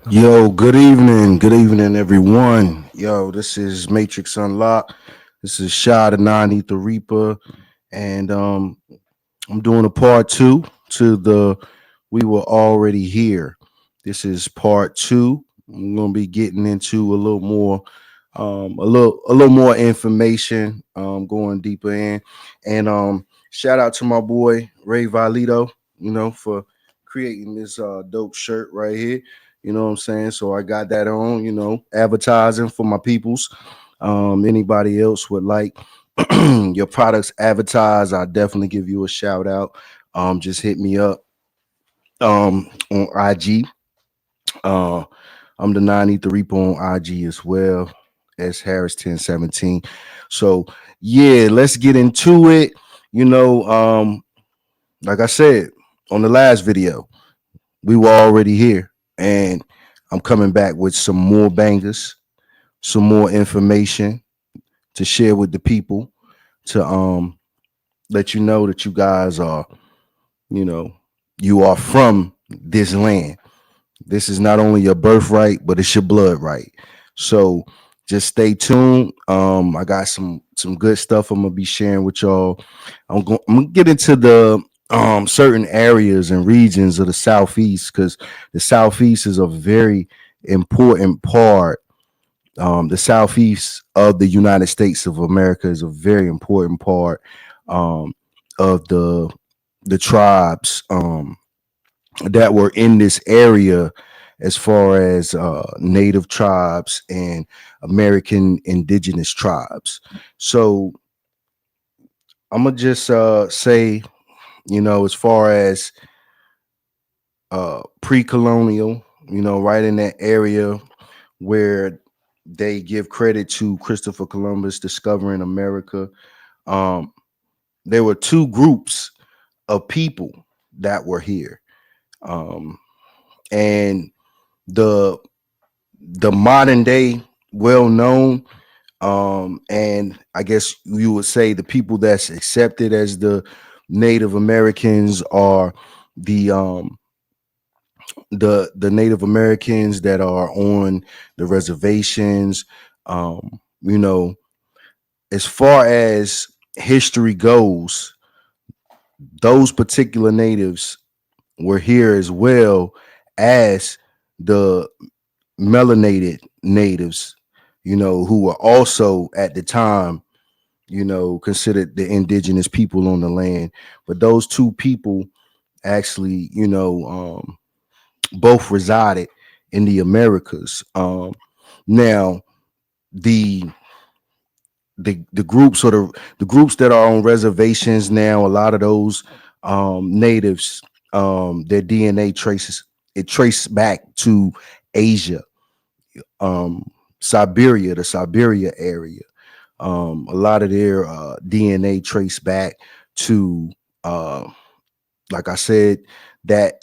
Yo, good evening, everyone. Yo, this is Matrix Unlocked. This is Shah the 90 the Reaper, and I'm doing a part two to the We Were Already Here. This is part two. I'm gonna be getting into a little more, a little more information, going deeper in, and shout out to my boy Ray Valito, for creating this dope shirt right here. You know what I'm saying? So I got that on, advertising for my peoples. Anybody else would like your products advertised, I'll definitely give you a shout out. Just hit me up on IG. Uh I'm the 93 on IG as well as Harris 1017. So yeah, let's get into it. You know, like I said on the last video, we were already here, and I'm coming back with some more bangers, some more information to share with the people to let you know that you guys are, you know, you are from this land. This is not only your birthright, but it's your blood right. So just stay tuned. I got some good stuff I'm gonna be sharing with y'all. I'm gonna get into the certain areas and regions of the southeast because the southeast is a very important part. The southeast of the United States of America is a very important part um, of the tribes that were in this area, as far as native tribes and American indigenous tribes. So I'm gonna just say, as far as pre-colonial, right in that area where they give credit to Christopher Columbus discovering America. Um, there were two groups of people that were here, um, and the the modern day well known, and I guess you would say the people that's accepted as the Native Americans are the the Native Americans that are on the reservations. You know, as far as history goes, those particular natives were here as well as the melanated natives, who were also at the time, considered the indigenous people on the land. But those two people actually, both resided in the Americas. Now, the the groups or the groups that are on reservations now, a lot of those natives, their DNA traces it traced back to Asia, um, Siberia, the Siberia area. A lot of their DNA traced back to, uh, like I said, that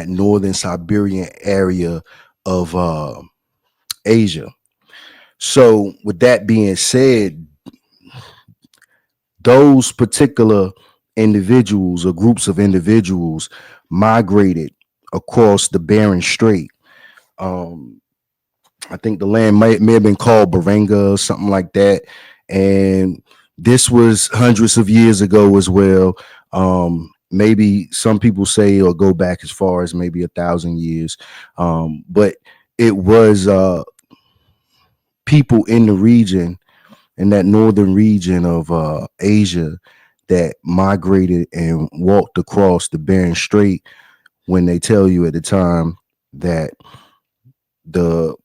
northern Siberian area of Asia. So, with that being said, those particular individuals or groups of individuals migrated across the Bering Strait. Um, I think the land may have been called Baranga or something like that. And this was hundreds of years ago as well. Maybe some people say or go back as far as maybe 1,000 years. But it was people in the region, in that northern region of Asia, that migrated and walked across the Bering Strait, when they tell you at the time that the,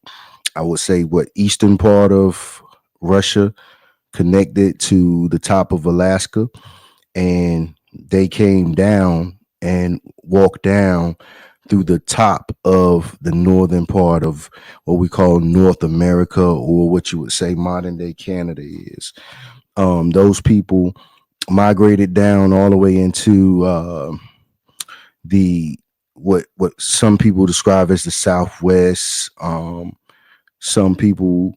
I would say, what, eastern part of Russia connected to the top of Alaska, and they came down and walked down through the top of the northern part of what we call North America, or what you would say modern day Canada is. Those people migrated down all the way into the what some people describe as the Southwest. Some people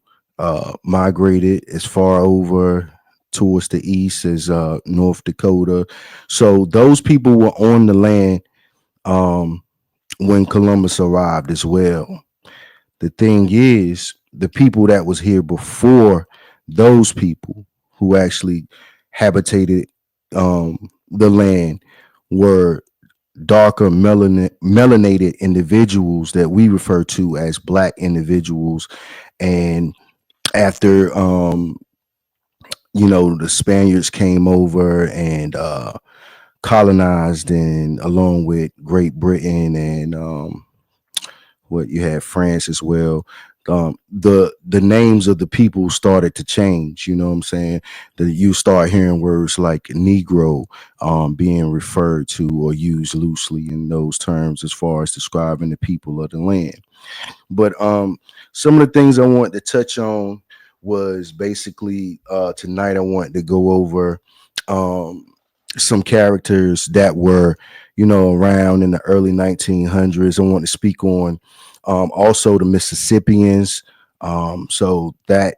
migrated as far over towards the east as North Dakota. So those people were on the land, um, when Columbus arrived as well. The thing is, the people that was here before those people who actually habitated the land were darker melanated individuals that we refer to as black individuals. And after the Spaniards came over and colonized, and along with Great Britain and what you had France as well. The names of the people started to change. You know what I'm saying? That you start hearing words like Negro being referred to or used loosely in those terms as far as describing the people of the land. But some of the things I wanted to touch on was basically tonight I wanted to go over um, some characters that were, around in the early 1900s. I want to speak on also the Mississippians. So that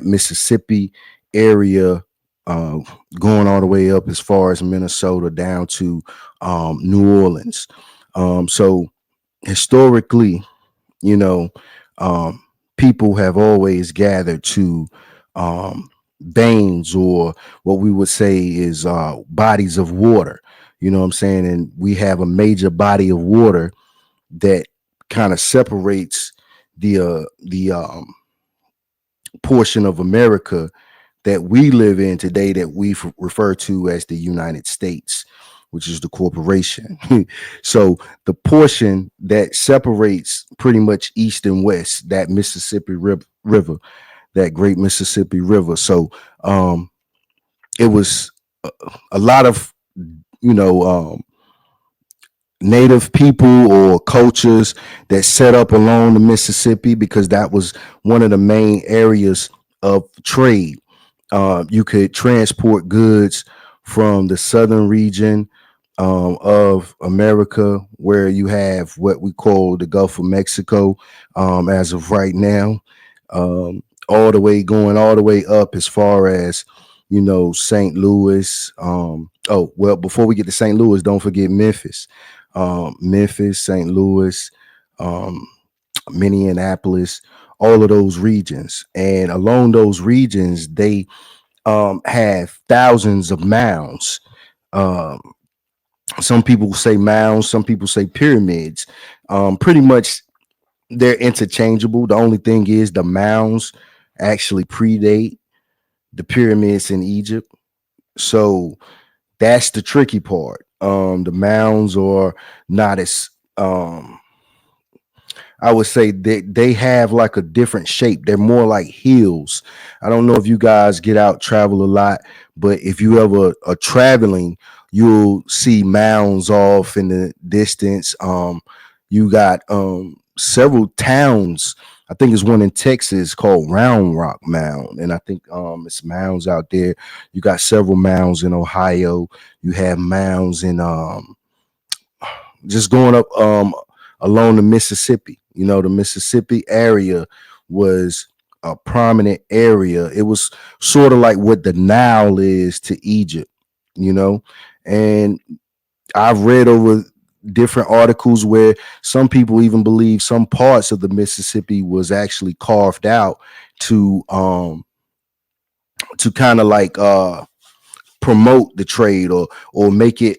Mississippi area, uh, going all the way up as far as Minnesota down to New Orleans. So historically, you know, um, people have always gathered to veins, or what we would say is bodies of water. You know what I'm saying? And we have a major body of water that kind of separates the portion of America that we live in today, that we refer to as the United States, which is the corporation. So the portion that separates pretty much east and west, that Mississippi River, that great Mississippi River. So it was a lot of, you know, um, native people or cultures that set up along the Mississippi, because that was one of the main areas of trade. You could transport goods from the southern region of America, where you have what we call the Gulf of Mexico as of right now, all the way going all the way up as far as St. Louis. Oh well, before we get to St. Louis, don't forget Memphis, Memphis, St. Louis, um, Minneapolis, all of those regions, and along those regions they have thousands of mounds. Um, some people say mounds, some people say pyramids. Pretty much they're interchangeable. The only thing is the mounds actually predate the pyramids in Egypt. So that's the tricky part. The mounds are not as I would say they have like a different shape. They're more like hills. I don't know if you guys get out travel a lot, but if you ever are traveling, you'll see mounds off in the distance. You got several towns. I think there's one in Texas called Round Rock Mound, and I think it's mounds out there. You got several mounds in Ohio. You have mounds in just going up along the Mississippi. The Mississippi area was a prominent area. It was sort of like what the Nile is to Egypt, you know. And I've read over different articles where some people even believe some parts of the Mississippi was actually carved out to kind of like promote the trade, or make it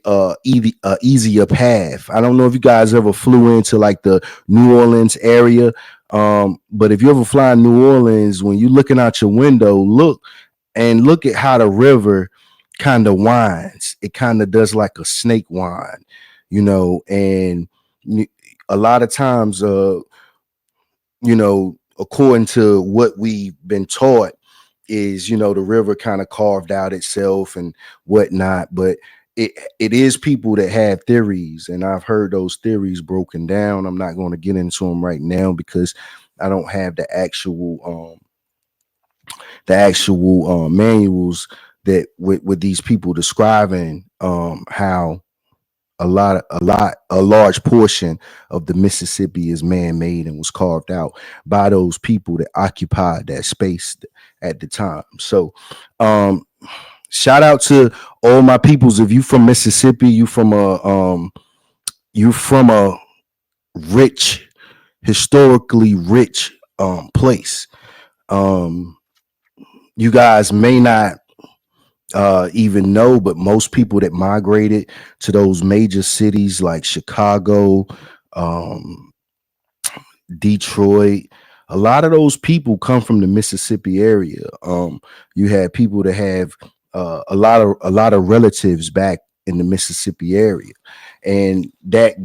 easier path. I don't know if you guys ever flew into like the New Orleans area, but if you ever fly in New Orleans, when you're looking out your window, look at how the river kind of winds. It kind of does like a snake wind, and a lot of times, according to what we've been taught, is the river kind of carved out itself and whatnot. But it is people that have theories, and I've heard those theories broken down. I'm not going to get into them right now because I don't have the actual manuals that with these people describing how a large portion of the Mississippi is man-made and was carved out by those people that occupied that space at the time. So shout out to all my peoples. If you from Mississippi, you from a rich, historically rich place. Um, you guys may not even know, but most people that migrated to those major cities like Chicago, um, Detroit, a lot of those people come from the Mississippi area. You had people that have a lot of relatives back in the Mississippi area, and that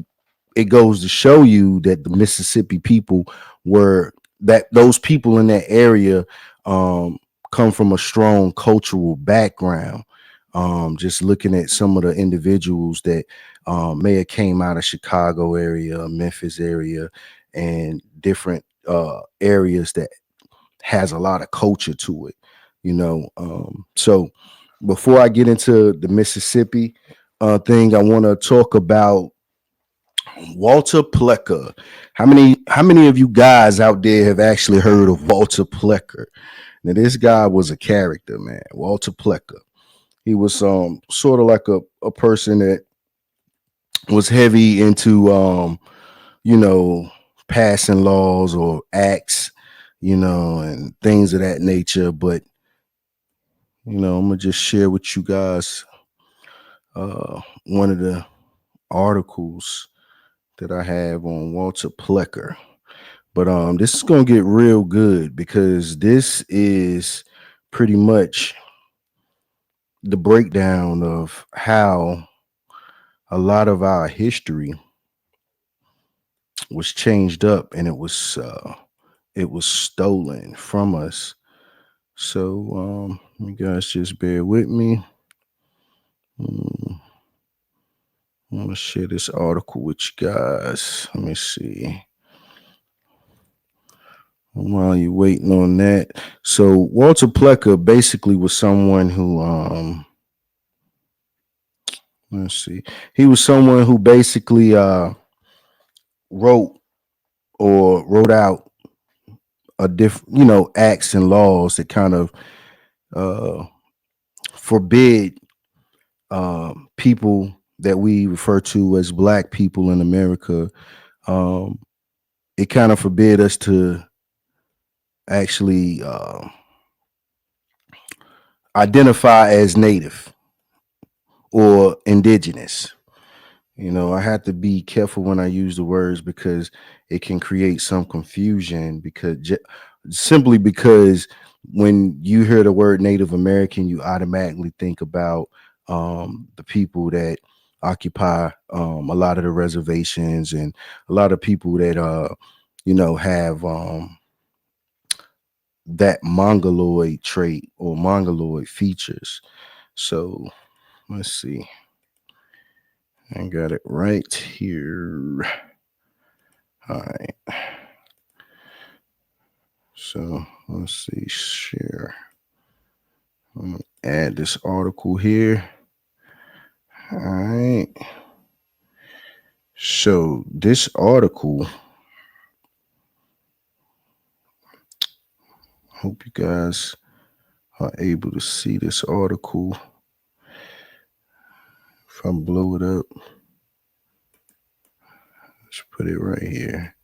it goes to show you that the Mississippi people were that those people in that area um, come from a strong cultural background. Just looking at some of the individuals that may have came out of Chicago area, Memphis area, and different areas that has a lot of culture to it. So before I get into the Mississippi thing, I want to talk about Walter Plecker. How many of you guys out there have actually heard of Walter Plecker? Now this guy was a character, man. Walter Plecker. He was sort of like a person that was heavy into you know, passing laws or acts, and things of that nature. But I'm gonna just share with you guys one of the articles that I have on Walter Plecker. But this is gonna get real good because this is pretty much the breakdown of how a lot of our history was changed up and it was stolen from us. So you guys just bear with me. Mm, I'm gonna share this article with you guys. Let me see. While you're waiting on that, so Walter Plecker basically was someone who let's see, he was someone who basically wrote or wrote out a different, acts and laws that kind of uh forbid people that we refer to as black people in America. Um, it kind of forbid us to actually identify as native or indigenous. I have to be careful when I use the words because it can create some confusion simply because when you hear the word Native American, you automatically think about the people that occupy a lot of the reservations and a lot of people that have that mongoloid trait or mongoloid features. So let's see. I got it right here. All right. So let's see. Share. I'm gonna add this article here. All right. So this article, hope you guys are able to see this article. If I blow it up, let's put it right here.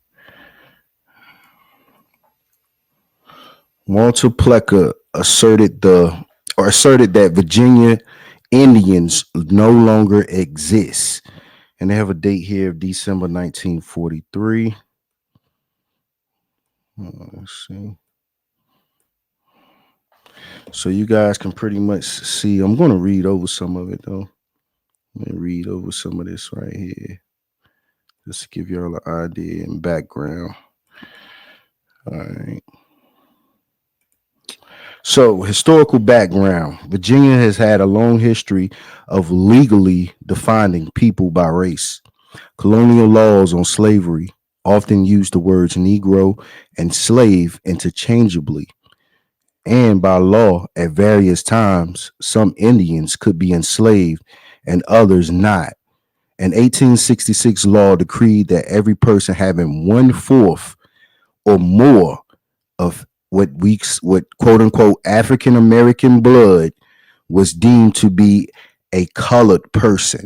Walter Plecker asserted that Virginia Indians no longer exist. And they have a date here of December 1943. Let's see. So you guys can pretty much see. I'm going to read over some of it though. Let me read over some of this right here. Just to give y'all an idea and background. All right. So, historical background. Virginia has had a long history of legally defining people by race. Colonial laws on slavery often use the words Negro and slave interchangeably. And by law, at various times, some Indians could be enslaved and others not. An 1866 law decreed that every person having 1/4 or more of what quote unquote African American blood was deemed to be a colored person,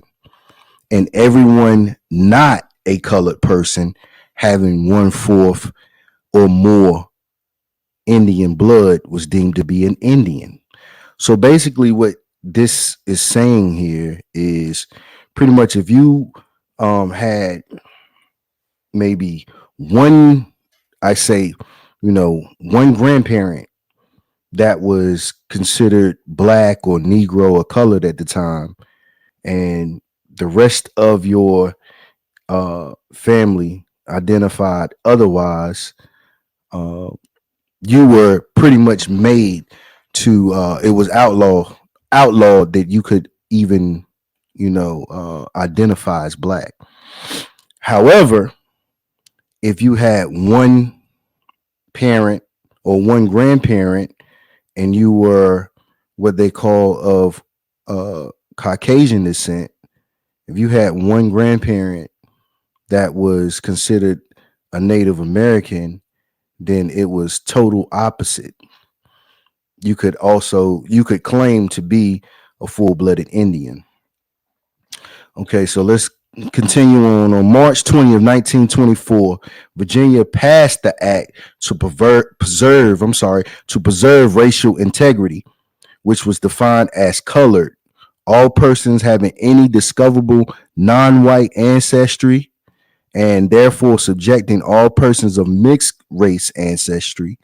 and everyone not a colored person having 1/4 or more Indian blood was deemed to be an Indian. So basically, what this is saying here is pretty much if you had maybe one, I say, one grandparent that was considered black or Negro or colored at the time, and the rest of your family identified otherwise, uh, you were pretty much made to. It was outlawed that you could even, identify as black. However, if you had one parent or one grandparent and you were what they call of Caucasian descent, if you had one grandparent that was considered a Native American, then it was total opposite. You could claim to be a full-blooded Indian. Okay, so let's continue on. On March 20th, 1924, Virginia passed the act to preserve racial integrity, which was defined as colored, all persons having any discoverable non-white ancestry, and therefore subjecting all persons of mixed race ancestry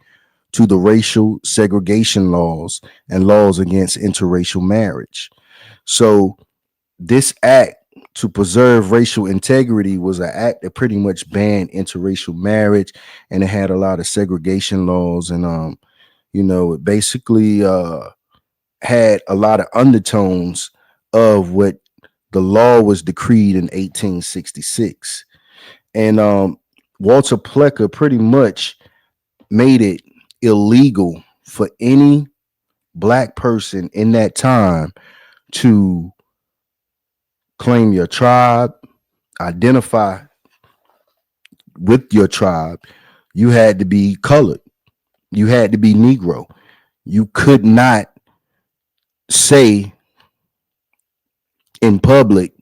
to the racial segregation laws and laws against interracial marriage. So this act to preserve racial integrity was an act that pretty much banned interracial marriage, and it had a lot of segregation laws, and it basically had a lot of undertones of what the law was decreed in 1866. And Walter Plecker pretty much made it illegal for any black person in that time to claim your tribe, identify with your tribe. You had to be colored. You had to be Negro. You could not say in public,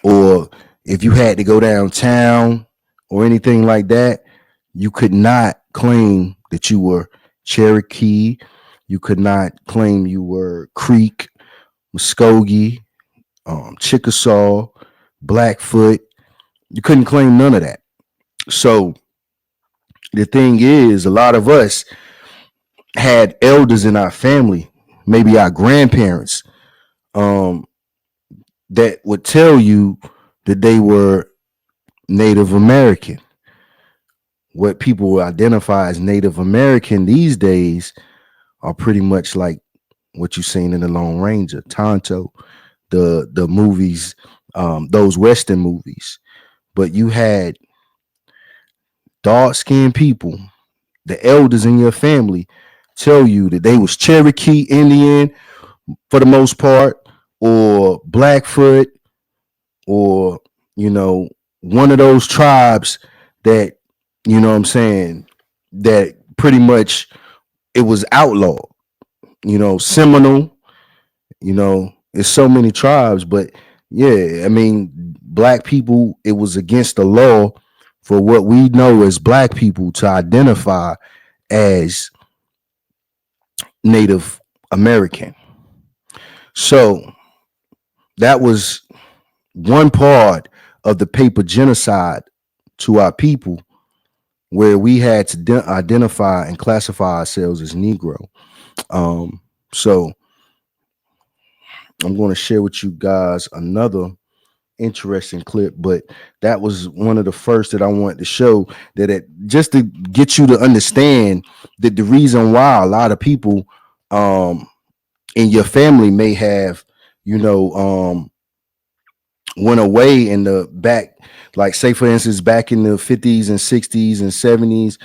or if you had to go downtown or anything like that, you could not claim that you were Cherokee. You could not claim you were Creek, Muskogee, Chickasaw, Blackfoot. You couldn't claim none of that. So the thing is, a lot of us had elders in our family, maybe our grandparents, um, that would tell you that they were Native American. What people identify as Native American these days are pretty much like what you've seen in the Lone Ranger, Tonto, the movies, those Western movies. But you had dark skinned people, the elders in your family, tell you that they was Cherokee Indian for the most part, or Blackfoot, or one of those tribes that, what I'm saying, that pretty much it was outlawed. Seminole. It's so many tribes, but yeah, I mean, black people, it was against the law for what we know as black people to identify as Native American. So that was one part of the paper genocide to our people, where we had to identify and classify ourselves as Negro. So I'm going to share with you guys another interesting clip, but that was one of the first that I wanted to show, that it just to get you to understand that the reason why a lot of people in your family may have, went away in the back, like say for instance back in the 50s and 60s and 70s,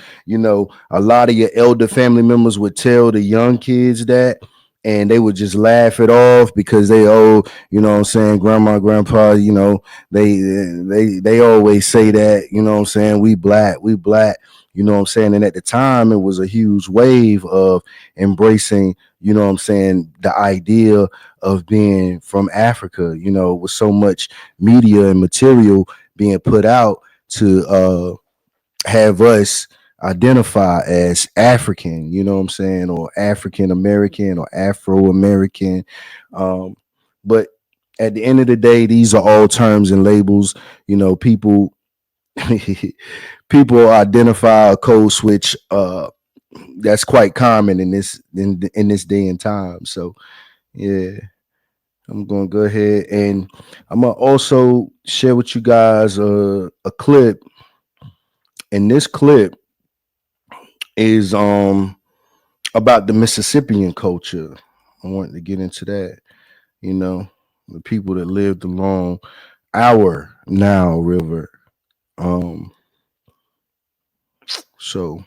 a lot of your elder family members would tell the young kids that, and they would just laugh it off because they what I'm saying, grandma, grandpa, they always say that, what I'm saying, we black, what I'm saying. And at the time it was a huge wave of embracing, what I'm saying, the idea of being from Africa, with so much media and material being put out to have us identify as African, you know what I'm saying, or African American or Afro American. Um, but at the end of the day, these are all terms and labels. You know, people people identify a code switch. That's quite common in this day and time. So yeah, I'm gonna go ahead and I'm gonna also share with you guys a clip. And this clip is about the Mississippian culture. I wanted to get into that. You know, the people that lived along our Nile River. Um, so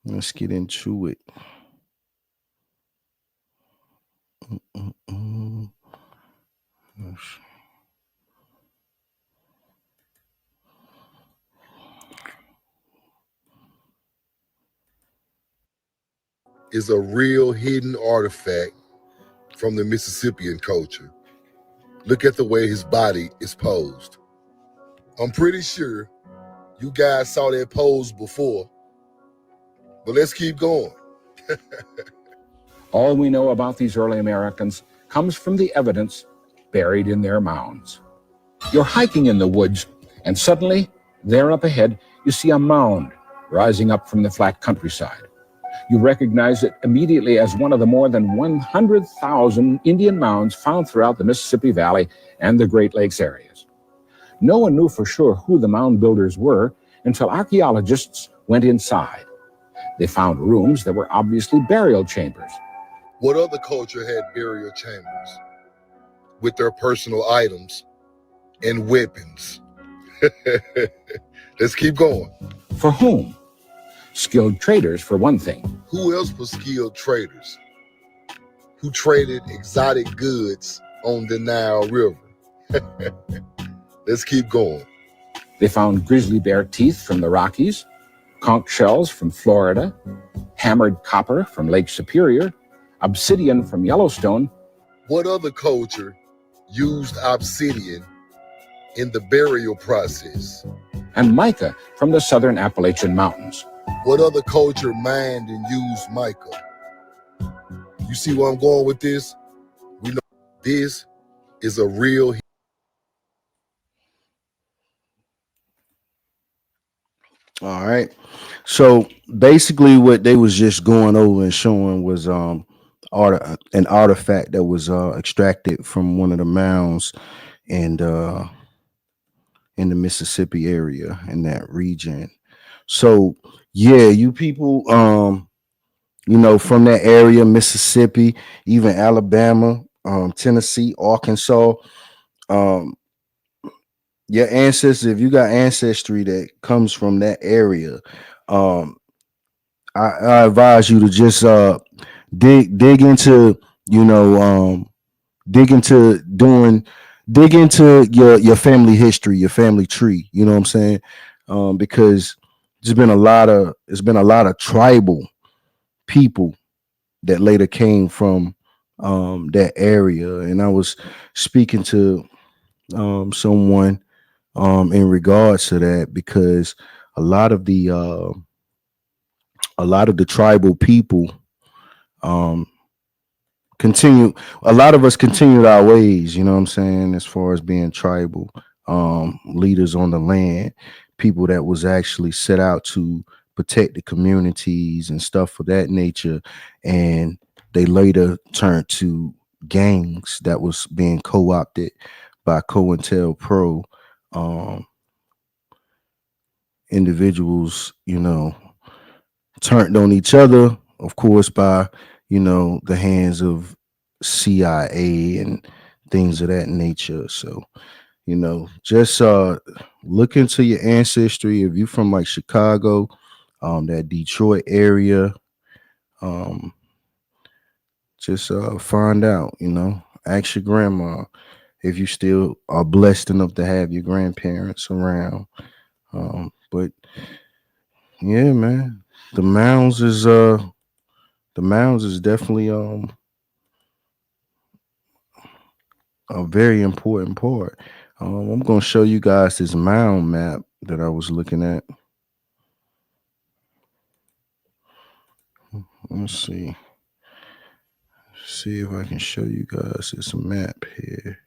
let's get into it. Mm-mm. Is a real hidden artifact from the Mississippian culture. Look at the way his body is posed. I'm pretty sure you guys saw that pose before, but let's keep going. All we know about these early Americans comes from the evidence buried in their mounds. You're hiking in the woods, and suddenly, there up ahead, you see a mound rising up from the flat countryside. You recognize it immediately as one of the more than 100,000 Indian mounds found throughout the Mississippi Valley and the Great Lakes areas. No one knew for sure who the mound builders were until archaeologists went inside. They found rooms that were obviously burial chambers. What other culture had burial chambers with their personal items and weapons? Let's keep going. For whom? Skilled traders, for one thing. Who else was skilled traders who traded exotic goods on the Nile River? Let's keep going. They found grizzly bear teeth from the Rockies, conch shells from Florida, hammered copper from Lake Superior, obsidian from Yellowstone. What other culture used obsidian in the burial process? And mica from the southern Appalachian Mountains. What other culture mined and used mica? You see where I'm going with this? We know this is a real. All right. So basically, what they was just going over and showing was an artifact that was extracted from one of the mounds and in the Mississippi area in that region. So yeah, you people you know from that area, Mississippi, even Alabama, Tennessee, Arkansas, um your ancestors, if you got ancestry that comes from that area, um I advise you to just dig into, you know, dig into doing dig into your family history, your family tree, you know what I'm saying? Because there's been a lot of tribal people that later came from that area. And I was speaking to someone in regards to that because a lot of the uh a lot of the tribal people um continue a lot of us continued our ways, you know what I'm saying, as far as being tribal leaders on the land, people that was actually set out to protect the communities and stuff of that nature. And they later turned to gangs that was being co-opted by COINTELPRO um individuals, you know, turned on each other, of course, by, you know, the hands of CIA and things of that nature. So, you know, just look into your ancestry. If you're from like Chicago, that Detroit area, um, just find out, you know, ask your grandma if you still are blessed enough to have your grandparents around. But yeah, man, the mounds is the mounds is definitely a very important part. I'm gonna show you guys this mound map that I was looking at. Let's see. See if I can show you guys this map here.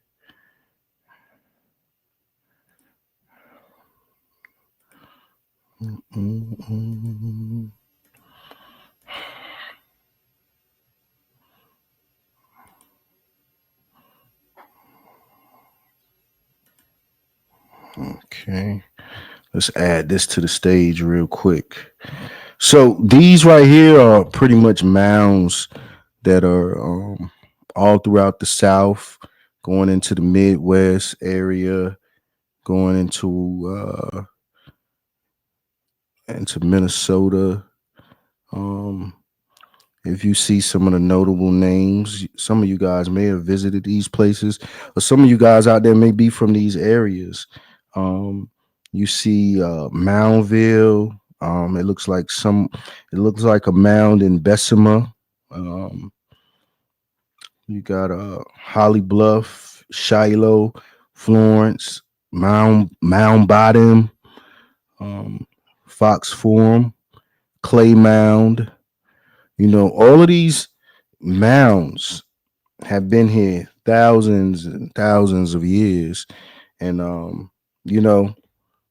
Okay, let's add this to the stage real quick. So these right here are pretty much mounds that are all throughout the South, going into the Midwest area, going into Minnesota. If you see some of the notable names, some of you guys may have visited these places, or some of you guys out there may be from these areas. You see Moundville. It looks like a mound in Bessemer. You got Holly Bluff, Shiloh, Florence, Mound Bottom, Fox Forum, Clay Mound. You know, all of these mounds have been here thousands and thousands of years. And you know,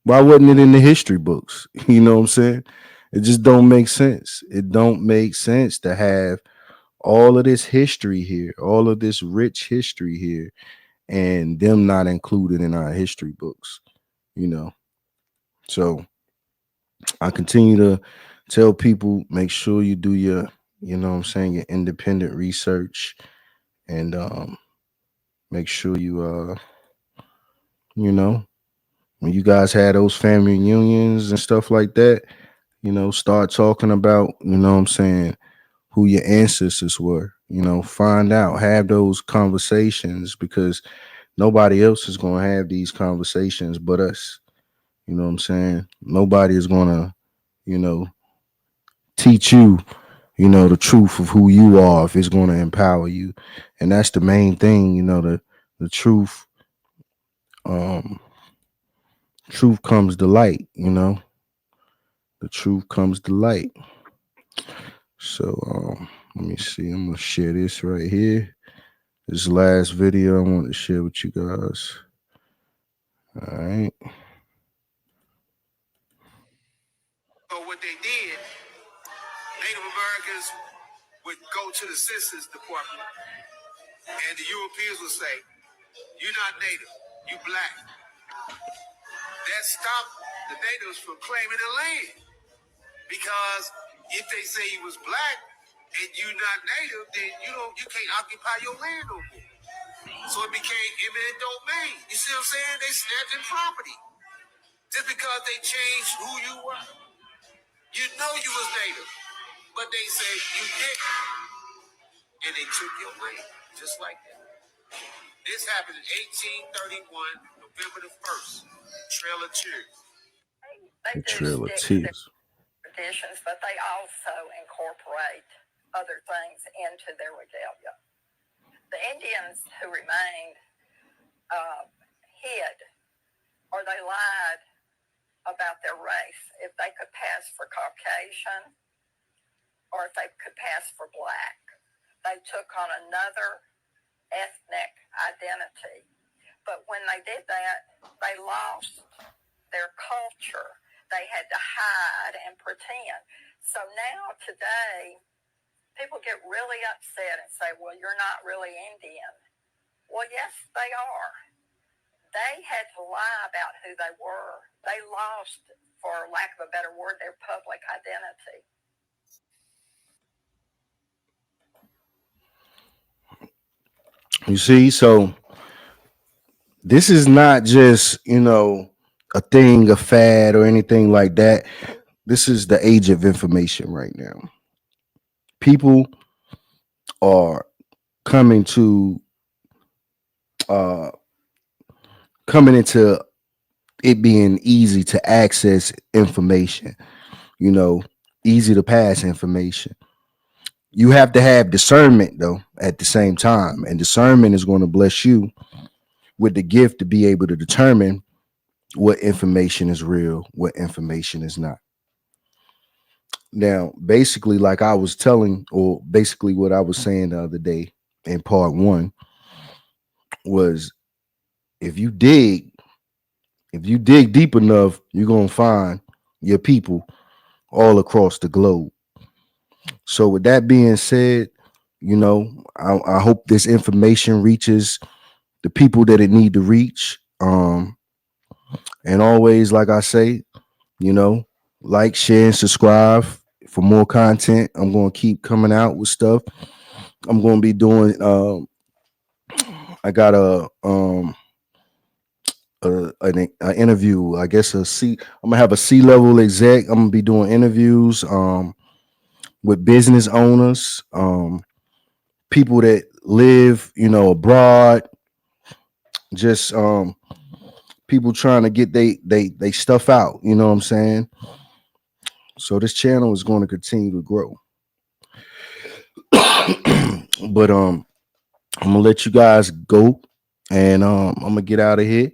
why wasn't it in the history books? You know what I'm saying? It just don't make sense. It don't make sense to have all of this history here, all of this rich history here, and them not included in our history books, you know. So I continue to tell people, make sure you do your, you know what I'm saying, your independent research, and make sure you you know, when you guys had those family reunions and stuff like that, you know, start talking about, you know what I'm saying, who your ancestors were, you know, find out, have those conversations, because nobody else is going to have these conversations but us. You know what I'm saying? Nobody is going to, you know, teach you, you know, the truth of who you are if it's going to empower you. And that's the main thing, you know, the truth. Truth comes to light, you know. The truth comes to light. So let me see. I'm gonna share this right here. This last video I want to share with you guys. All right. So what they did, Native Americans would go to the Census Department, and the Europeans would say, "You're not Native, you black." That stopped the natives from claiming the land, because if they say you was black and you're not Native, then you can't occupy your land no more. So it became eminent domain. You see what I'm saying? They snatching property just because they changed who you were. You know you was Native, but they said you didn't, and they took your land just like that. This happened in 1831, November the 1st. Trail of Tears. The Trail of Tears. Traditions, but they also incorporate other things into their regalia. The Indians who remained hid, or they lied about their race, if they could pass for Caucasian or if they could pass for black. They took on another ethnic identity. But when they did that, they lost their culture. They had to hide and pretend. So now, today, people get really upset and say, well, you're not really Indian. Well, yes, they are. They had to lie about who they were. They lost, for lack of a better word, their public identity. You see, so this is not just, you know, a thing, a fad, or anything like that. This is the age of information right now. People are coming into it being easy to access information, you know, easy to pass information. You have to have discernment though at the same time, and discernment is going to bless you with the gift to be able to determine what information is real, what information is not. Now, basically, like I was telling, or basically what I was saying the other day in part one was if you dig deep enough, you're gonna find your people all across the globe. So with that being said, I hope this information reaches the people that it need to reach. And always, like I say, like, share, and subscribe for more content. I'm going to keep coming out with stuff. I'm going to be doing. I got an interview. I guess I'm gonna have a C-level exec. I'm gonna be doing interviews with business owners, people that live, abroad. Just people trying to get they stuff out. You know what I'm saying? So this channel is going to continue to grow. But I'm gonna let you guys go, and I'm gonna get out of here.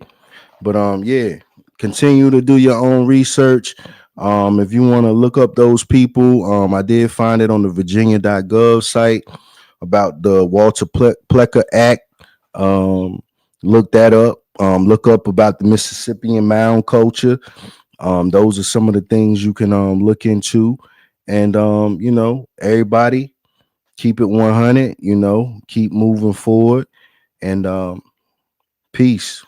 But yeah, continue to do your own research. If you want to look up those people, I did find it on the Virginia.gov site about the Walter Plecker Act. Look that up. Look up about the Mississippian mound culture. Those are some of the things you can look into. And everybody keep it 100, keep moving forward, and peace.